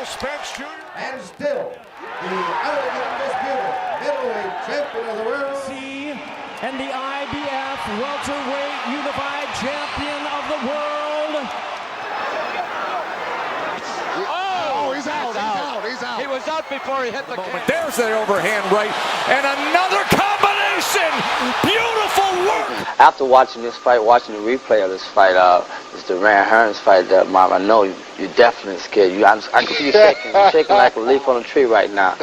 Errol Spence Jr. And still, the undisputed middleweight champion of the world. And the IBF welterweight unified champion of the world. Oh, he's out. He was out before he hit the moment. There's the overhand right, and another combination. Beautiful work. After watching this fight, watching the replay of this fight, this Duran Hearns fight, Mom, I know you're definitely scared. I can see you shaking. You're shaking like a leaf on a tree right now.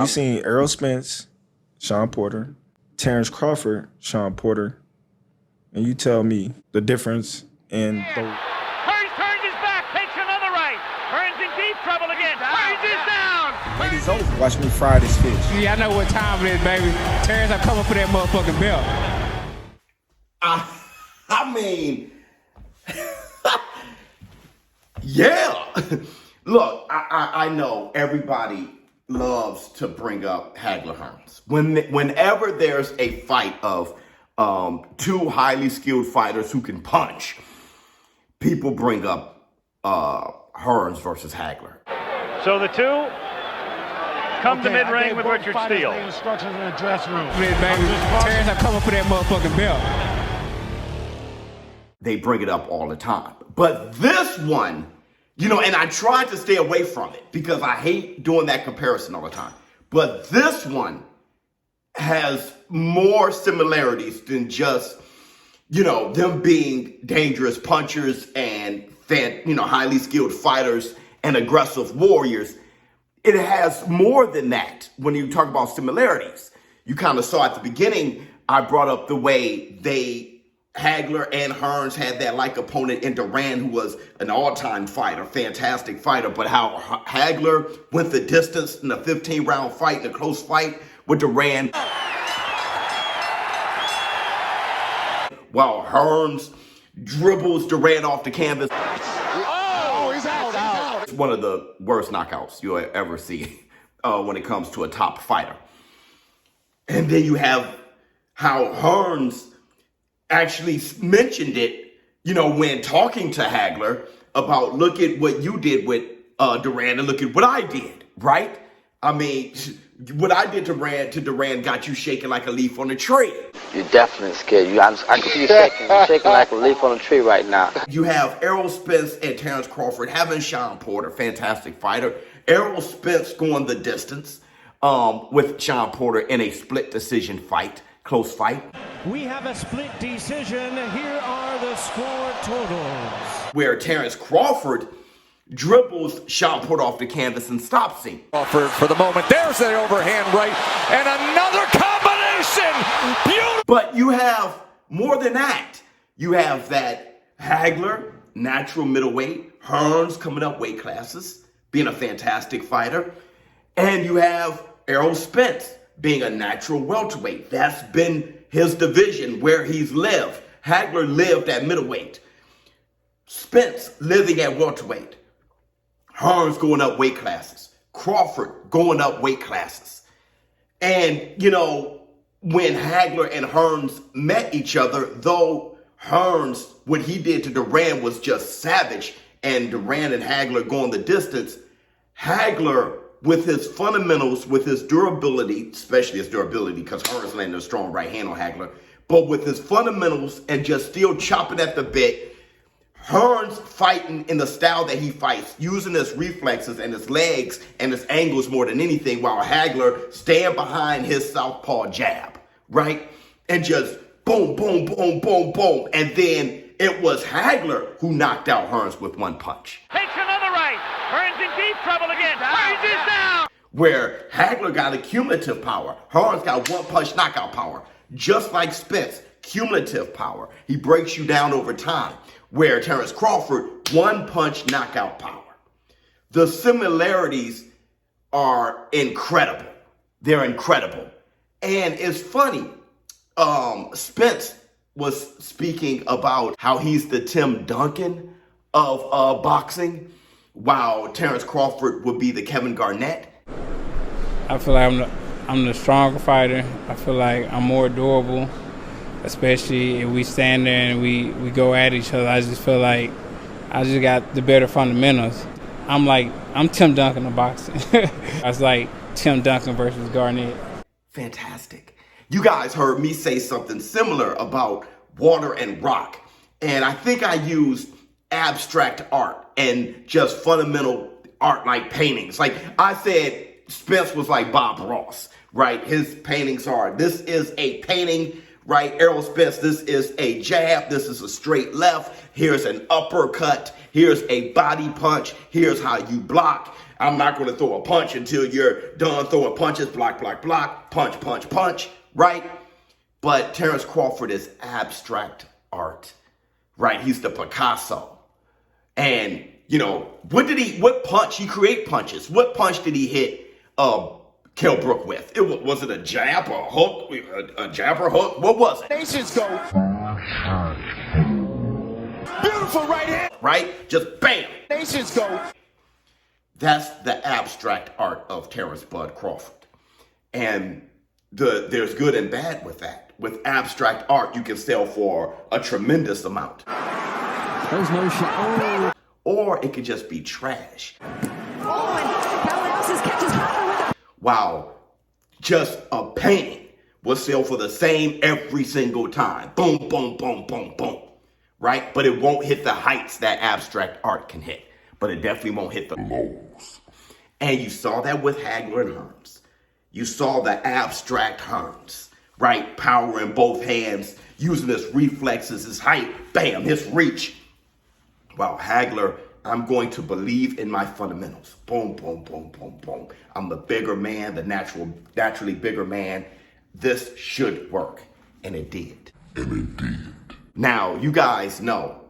You seen Errol Spence, Shawn Porter, Terrence Crawford, Shawn Porter, and you tell me the difference in the... Hearns turns his back, takes another right. Hearns in deep trouble again. Hearns is down. Ladies over. Watch me fry this fish. Yeah, I know what time it is, baby. Terrence, I'm coming for that motherfucking belt. I mean, yeah. Look, I know everybody loves to bring up Hagler Hearns. Whenever there's a fight of two highly skilled fighters who can punch, people bring up Hearns versus Hagler. So the two come to mid-ring with Richard Steele. Instructions in the dressing room. Baby, Terrence, I'm coming for that motherfucking belt. They bring it up all the time. But this one, you know, and I tried to stay away from it because I hate doing that comparison all the time. But this one has more similarities than just, you know, them being dangerous punchers and, highly skilled fighters and aggressive warriors. It has more than that when you talk about similarities. You kind of saw at the beginning, I brought up the way Hagler and Hearns had that like opponent in Duran, who was an all-time fighter, fantastic fighter, but how Hagler went the distance in a 15-round fight, in a close fight with Duran, while Hearns dribbles Duran off the canvas. Oh, he's out. It's one of the worst knockouts you'll ever see when it comes to a top fighter. And then you have how Hearns actually mentioned it, you know, when talking to Hagler about, look at what you did with Duran and look at what I did, right? I mean, what I did to Duran got you shaking like a leaf on a tree. You're definitely scared. I can see you shaking. You're shaking like a leaf on a tree right now. You have Errol Spence and Terrence Crawford having Shawn Porter, fantastic fighter. Errol Spence going the distance with Shawn Porter in a split decision fight, close fight. We have a split decision. Here are the score totals. Where Terrence Crawford dribbles Shawn Porter off the canvas and stops him. Crawford for the moment. There's the overhand right, and another combination. Beautiful. But you have more than that. You have that Hagler, natural middleweight, Hearns coming up weight classes, being a fantastic fighter. And you have Errol Spence being a natural welterweight. That's been his division where he's lived. Hagler lived at middleweight. Spence living at welterweight. Hearns going up weight classes. Crawford going up weight classes. And, you know, when Hagler and Hearns met each other, though Hearns, what he did to Duran was just savage, and Duran and Hagler going the distance, Hagler, with his fundamentals, with his durability, especially his durability, because Hearns landed a strong right hand on Hagler, but with his fundamentals and just still chopping at the bit, Hearns fighting in the style that he fights, using his reflexes and his legs and his angles more than anything, while Hagler staying behind his southpaw jab, right? And just boom, boom, boom, boom, boom. And then it was Hagler who knocked out Hearns with one punch. Takes another right. Hearns in deep trouble again. Hearns is down. Where Hagler got a cumulative power. Hearns got one punch knockout power. Just like Spence, cumulative power. He breaks you down over time. Where Terrence Crawford, one punch knockout power. The similarities are incredible. They're incredible. And it's funny. Spence was speaking about how he's the Tim Duncan of boxing, while Terrence Crawford would be the Kevin Garnett. I feel like I'm the stronger fighter. I feel like I'm more durable, especially if we stand there and we go at each other. I just feel like I just got the better fundamentals. I'm Tim Duncan of boxing. It's like Tim Duncan versus Garnett. Fantastic. You guys heard me say something similar about water and rock. And I think I used abstract art and just fundamental art like paintings. Like I said, Spence was like Bob Ross, right? His paintings are, this is a painting, right? Errol Spence, this is a jab. This is a straight left. Here's an uppercut. Here's a body punch. Here's how you block. I'm not going to throw a punch until you're done throwing punches. Block, block, block. Punch, punch, punch, right? But Terrence Crawford is abstract art, right? He's the Picasso. And, you know, what punch? He create punches. What punch did he hit Kell Brook with? Was it a jab or a hook? A jab or a hook? What was it? Nations go. Beautiful right hand. Right? Just bam. Nations go. That's the abstract art of Terrence Bud Crawford. And there's good and bad with that. With abstract art, you can sell for a tremendous amount. There's no shot. Or it could just be trash. Oh, and Calabasas catches Hagler with a... Wow, just a painting will sell for the same every single time. Boom, boom, boom, boom, boom. Right? But it won't hit the heights that abstract art can hit. But it definitely won't hit the lows. And you saw that with Hagler and Hearns. You saw the abstract Hearns, right? Power in both hands, using his reflexes, his height, bam, his reach. Wow, Hagler, I'm going to believe in my fundamentals. Boom, boom, boom, boom, boom. I'm the bigger man, the naturally bigger man. This should work. And it did. And it did. Now, you guys know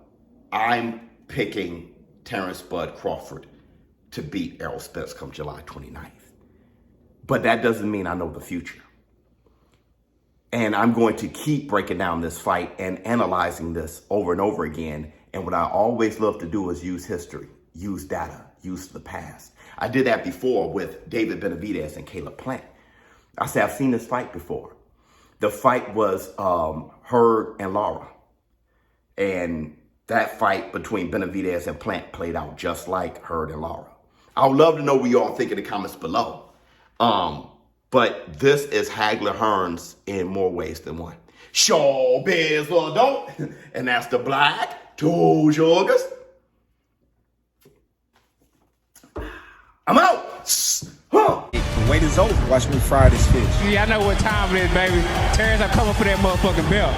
I'm picking Terrence Bud Crawford to beat Errol Spence come July 29th. But that doesn't mean I know the future. And I'm going to keep breaking down this fight and analyzing this over and over again. And what I always love to do is use history, use data, use the past. I did that before with David Benavidez and Caleb Plant. I said, I've seen this fight before. The fight was Hearns and Lara. And that fight between Benavidez and Plant played out just like Hearns and Lara. I would love to know what you all think in the comments below. But this is Hagler Hearns in more ways than one. ShowBizz or don't. And that's the Black Two Sugars. I'm out. The wait is over. Watch me fry this fish. Yeah, I know what time it is, baby. Terrence, I'm coming for that motherfucking belt.